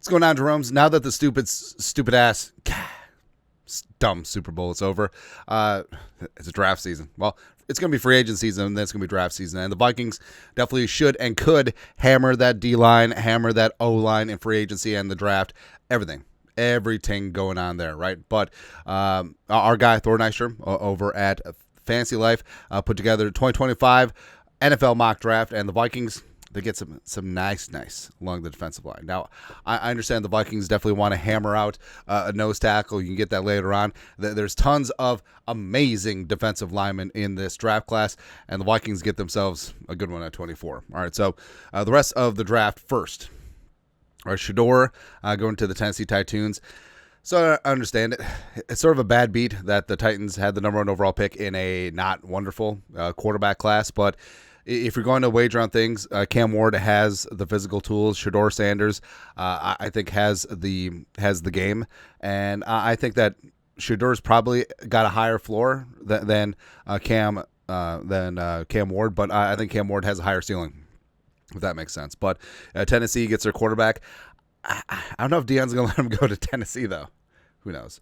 What's going on, Jerome's? Now that the stupid ass, dumb Super Bowl is over, it's a draft season. Well, it's going to be free agent season, and then it's going to be draft season. And the Vikings definitely should and could hammer that D-line, hammer that O-line in free agency and the draft, everything going on there, right? But our guy, Thor Nystom, over at Fantasy Life, put together 2025 NFL mock draft, and the Vikings, they get some nice along the defensive line. Now, I understand the Vikings definitely want to hammer out a nose tackle. You can get that later on. There's tons of amazing defensive linemen in this draft class, and the Vikings get themselves a good one at 24. All right, so the rest of the draft first. All right, Shedeur going to the Tennessee Titans. So I understand it. It's sort of a bad beat that the Titans had the number 1 overall pick in a not wonderful quarterback class, but if you're going to wager on things, Cam Ward has the physical tools. Shedeur Sanders, I think, has the game, and I think that Shedeur's probably got a higher floor than Cam Ward, but I think Cam Ward has a higher ceiling, if that makes sense. But Tennessee gets their quarterback. I don't know if Deion's going to let him go to Tennessee, though. Who knows?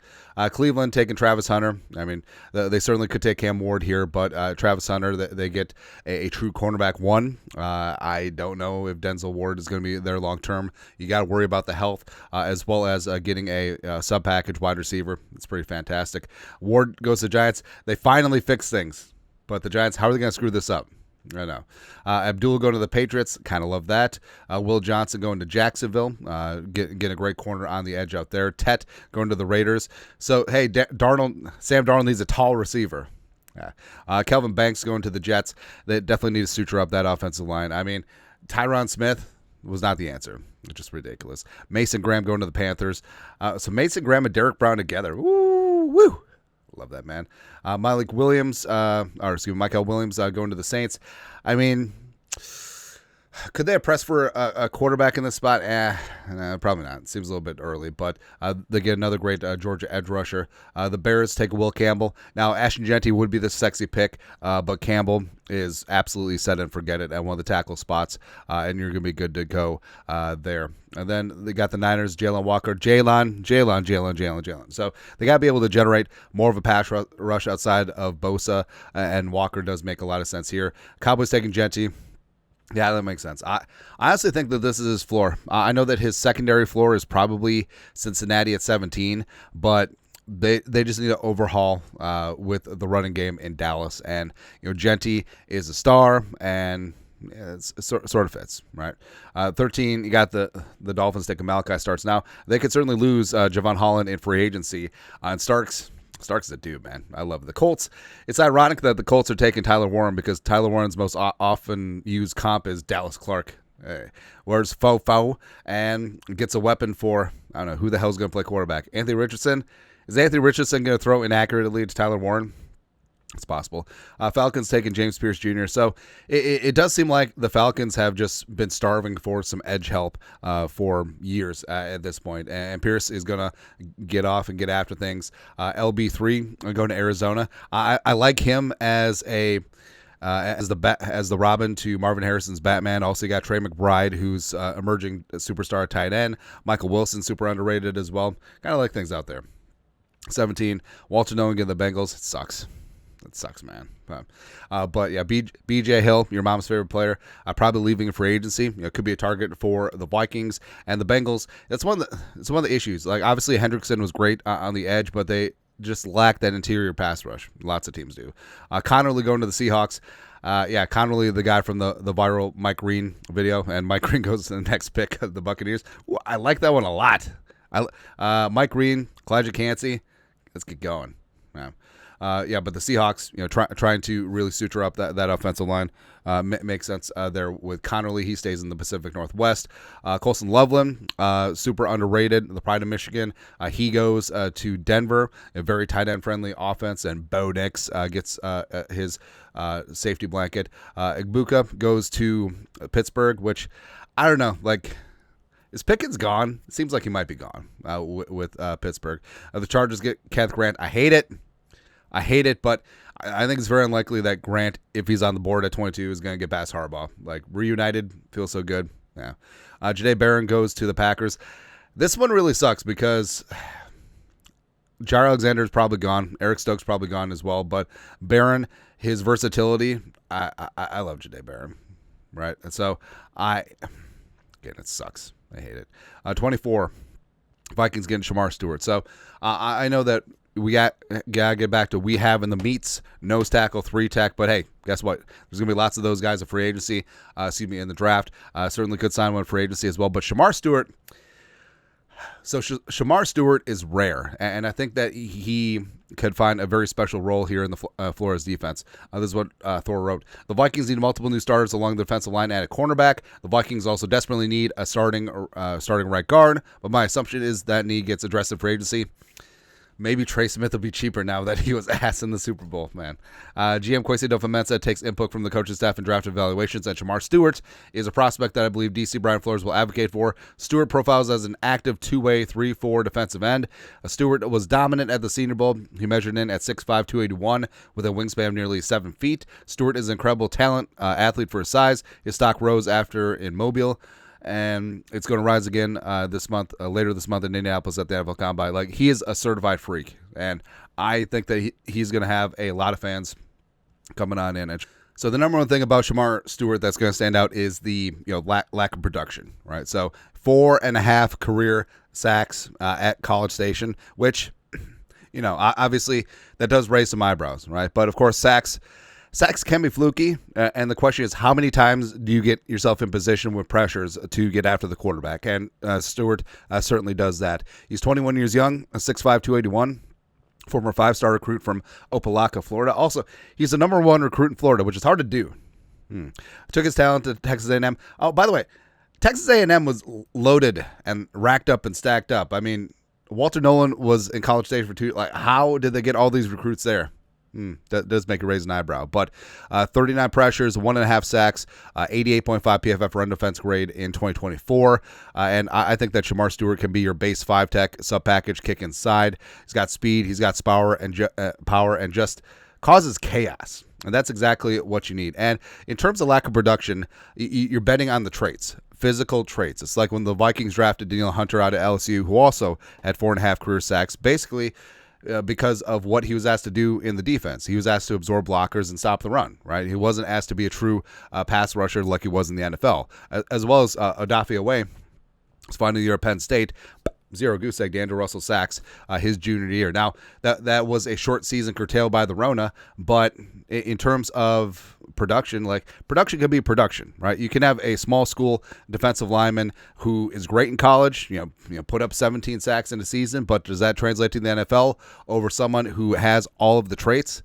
Cleveland taking Travis Hunter. I mean, they certainly could take Cam Ward here, but Travis Hunter, they get a true cornerback 1. I don't know if Denzel Ward is going to be there long term. You got to worry about the health as well as getting a sub-package wide receiver. It's pretty fantastic. Ward goes to the Giants. They finally fix things, but the Giants, how are they going to screw this up? I know. Abdul going to the Patriots. Kind of love that. Will Johnson going to Jacksonville. Get a great corner on the edge out there. Tet going to the Raiders. So, hey, Sam Darnold needs a tall receiver. Yeah. Kelvin Banks going to the Jets. They definitely need to suture up that offensive line. I mean, Tyron Smith was not the answer. It's just ridiculous. Mason Graham going to the Panthers. So Mason Graham and Derek Brown together. Woo! Love that, man. Mike Williams, Michael Williams going to the Saints. I mean, could they have pressed for a quarterback in this spot? Probably not. It seems a little bit early, but they get another great Georgia edge rusher. The Bears take Will Campbell. Now, Ashton Jeanty would be the sexy pick, but Campbell is absolutely set and forget it at one of the tackle spots, and you're going to be good to go there. And then they got the Niners, Jalen Walker, Jalen. So they got to be able to generate more of a pass rush outside of Bosa, and Walker does make a lot of sense here. Cowboys taking Jeanty. Yeah, that makes sense. I honestly think that this is his floor. I know that his secondary floor is probably Cincinnati at 17, but they just need to overhaul with the running game in Dallas. And Jeanty is a star, and it sort of fits, right? 13, you got the Dolphins taking Malachi Starks. Now, they could certainly lose Javon Holland in free agency. And Starks is a dude, man. I love it. The Colts. It's ironic that the Colts are taking Tyler Warren because Tyler Warren's most often used comp is Dallas Clark. Where's Fofo and gets a weapon for, I don't know, who the hell's going to play quarterback? Anthony Richardson? Is Anthony Richardson going to throw inaccurately to Tyler Warren? It's possible. Falcons taking James Pierce Jr. So it does seem like the Falcons have just been starving for some edge help for years at this point. And Pierce is going to get off and get after things. LB3 going to Arizona. I like him as the Robin to Marvin Harrison's Batman. Also, you got Trey McBride, who's emerging superstar tight end. Michael Wilson, super underrated as well. Kind of like things out there. 17, Walter Nolan getting the Bengals. It sucks. It sucks, man. But yeah, B.J. Hill, your mom's favorite player, probably leaving for agency. Could be a target for the Vikings and the Bengals. It's one of the issues. Like, obviously, Hendrickson was great on the edge, but they just lack that interior pass rush. Lots of teams do. Connerly going to the Seahawks. Connerly, the guy from the viral Mike Green video, and Mike Green goes to the next pick of the Buccaneers. Ooh, I like that one a lot. Mike Green, Clyde Cansey. Let's get going. But the Seahawks, trying to really suture up that offensive line makes sense there with Connerly. He stays in the Pacific Northwest. Colson Loveland, super underrated, the pride of Michigan. He goes to Denver, a very tight end friendly offense, and Bo Nix gets his safety blanket. Igbuka goes to Pittsburgh, which I don't know, like. Is Pickens gone? It seems like he might be gone with Pittsburgh. The Chargers get Kenneth Grant. I hate it, but I think it's very unlikely that Grant, if he's on the board at 22, is going to get past Harbaugh. Like, reunited, feels so good. Yeah. Jahdae Barron goes to the Packers. This one really sucks because Jair Alexander is probably gone. Eric Stokes probably gone as well. But Barron, his versatility, I love Jahdae Barron, right? And so again, it sucks. I hate it. 24, Vikings getting Shemar Stewart. So I know that we got to get back to we have in the meats, nose tackle, 3-tech. But hey, guess what? There's going to be lots of those guys in free agency, in the draft. Certainly could sign one for agency as well. But Shemar Stewart, so Shemar Stewart is rare, and I think that he could find a very special role here in the Flores defense. This is what Thor wrote. The Vikings need multiple new starters along the defensive line and at cornerback. The Vikings also desperately need a starting right guard, but my assumption is that need gets addressed in free agency. Maybe Trey Smith will be cheaper now that he was ass in the Super Bowl, man. GM Kwesi Adofo-Mensah takes input from the coaching staff and draft evaluations, and Shemar Stewart is a prospect that I believe DC Brian Flores will advocate for. Stewart profiles as an active two-way 3-4 defensive end. Stewart was dominant at the Senior Bowl. He measured in at 6'5", 281 with a wingspan of nearly 7 feet. Stewart is an incredible talent, athlete for his size. His stock rose after in Mobile, and it's going to rise again this month, later this month in Indianapolis at the NFL Combine. Like, he is a certified freak, and I think that he's going to have a lot of fans coming on in. So the number one thing about Shemar Stewart that's going to stand out is the lack of production, right? So 4.5 career sacks at College Station, which obviously that does raise some eyebrows, right? But of course, sacks can be fluky, and the question is, how many times do you get yourself in position with pressures to get after the quarterback? And Stewart certainly does that. He's 21 years young, 6'5", 281, former 5-star recruit from Opelika, Florida. Also, he's the number 1 recruit in Florida, which is hard to do. Took his talent to Texas A&M. Oh, by the way, Texas A&M was loaded and racked up and stacked up. I mean, Walter Nolan was in College Station for 2. Like, how did they get all these recruits there? That does make it raise an eyebrow. But 39 pressures, 1.5 sacks, 88.5 PFF run defense grade in 2024. And I think that Shemar Stewart can be your base 5-tech sub-package kick inside. He's got speed, he's got power, and just causes chaos. And that's exactly what you need. And in terms of lack of production, you're betting on the traits. Physical traits. It's like when the Vikings drafted Daniel Hunter out of LSU, who also had 4.5 career sacks. Basically, because of what he was asked to do in the defense. He was asked to absorb blockers and stop the run, right? He wasn't asked to be a true pass rusher like he was in the NFL. As well as Odafe his final year at Penn State, 0 goose egg, D'Angelo Russell sacks his junior year. Now, that was a short season curtailed by the Rona, but in terms of production, production can be production, right? You can have a small school defensive lineman who is great in college, put up 17 sacks in a season, but does that translate to the NFL over someone who has all of the traits?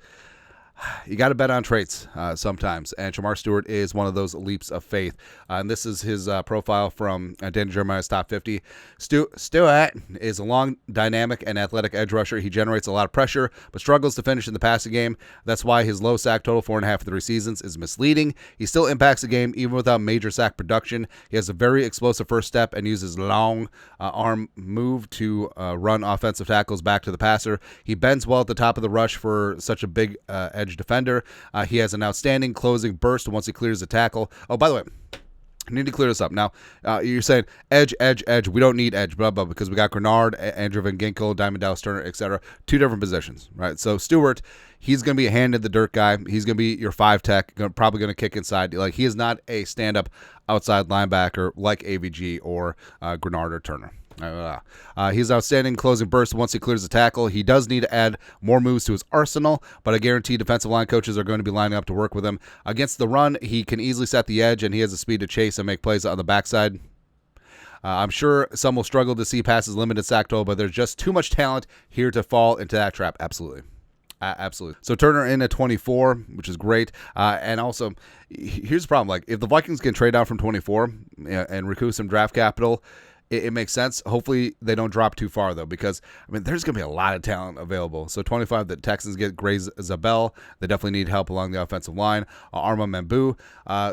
You got to bet on traits sometimes, and Shemar Stewart is one of those leaps of faith. And this is his profile from Dan Jeremiah's Top 50. Stewart is a long, dynamic, and athletic edge rusher. He generates a lot of pressure, but struggles to finish in the passing game. That's why his low sack total, 4.5 for 3 seasons, is misleading. He still impacts the game even without major sack production. He has a very explosive first step and uses long arm move to run offensive tackles back to the passer. He bends well at the top of the rush for such a big edge defender. He has an outstanding closing burst once he clears the tackle. Oh, by the way, I need to clear this up. Now, you're saying edge. We don't need edge, blah, blah, because we got Grenard, Andrew Van Ginkel, Diamond Dallas Turner, etc. 2 different positions, right? So Stewart, he's going to be a hand-in-the-dirt guy. He's going to be your 5-tech, probably going to kick inside. Like, he is not a stand-up outside linebacker like AVG or Grenard or Turner. He's outstanding closing burst once he clears the tackle. He does need to add more moves to his arsenal, but I guarantee defensive line coaches are going to be lining up to work with him. Against the run, he can easily set the edge, and he has the speed to chase and make plays on the backside. I'm sure some will struggle to see past his limited sack total, but there's just too much talent here to fall into that trap. Absolutely. Absolutely. So Turner in at 24, which is great. And also, here's the problem. Like, if the Vikings can trade down from 24 and recoup some draft capital, it makes sense. Hopefully they don't drop too far, though, because, there's going to be a lot of talent available. So 25, the Texans get Gray Zabel. They definitely need help along the offensive line. Arma Mambu,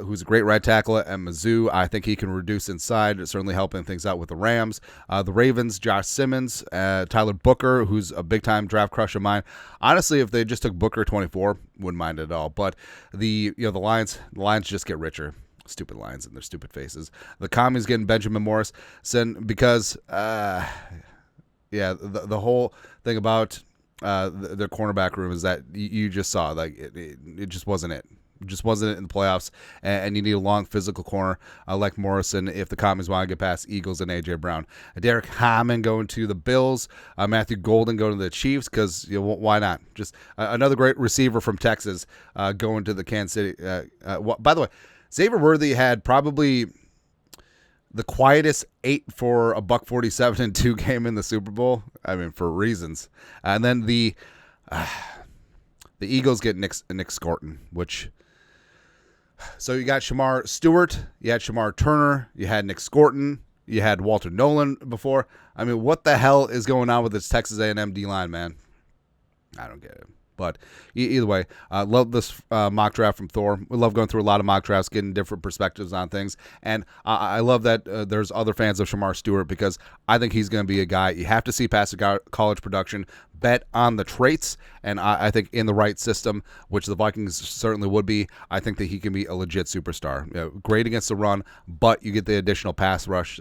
who's a great right tackle at Mizzou. I think he can reduce inside, certainly helping things out with the Rams. The Ravens, Josh Simmons, Tyler Booker, who's a big-time draft crush of mine. Honestly, if they just took Booker 24, wouldn't mind it at all. But the Lions just get richer. Stupid lines and their stupid faces. The commies getting Benjamin Morrison because, the whole thing about their cornerback room is that you just saw like it just wasn't it. Just wasn't it in the playoffs, and you need a long physical corner like Morrison if the commies want to get past Eagles and A.J. Brown. Derek Hammond going to the Bills, Matthew Golden going to the Chiefs because why not? Just another great receiver from Texas going to the Kansas City. By the way, Xavier Worthy had probably the quietest 8 for a $147 and 2 game in the Super Bowl. I mean, for reasons. And then the Eagles get Nick Scorton, which. So you got Shemar Stewart, you had Shemar Turner, you had Nick Scorton, you had Walter Nolan before. I mean, what the hell is going on with this Texas A&M D-line, man? I don't get it. But either way, love this mock draft from Thor. We love going through a lot of mock drafts, getting different perspectives on things. And I love that there's other fans of Shemar Stewart because I think he's going to be a guy you have to see past the college production, bet on the traits, and I think in the right system, which the Vikings certainly would be, I think that he can be a legit superstar. Great against the run, but you get the additional pass rush,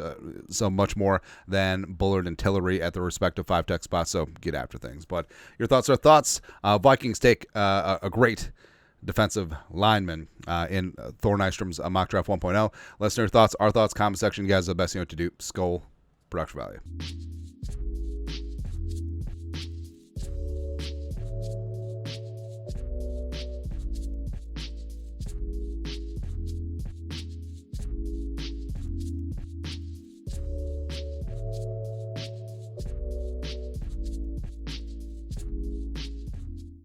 so much more than Bullard and Tillery at the respective 5-tech spots, so get after things. But your thoughts are thoughts. Vikings take a great defensive lineman in Thor Nystrom's mock draft 1.0. Let us know your thoughts, our thoughts, comment section. You guys are the best you know what to do. Skull production value.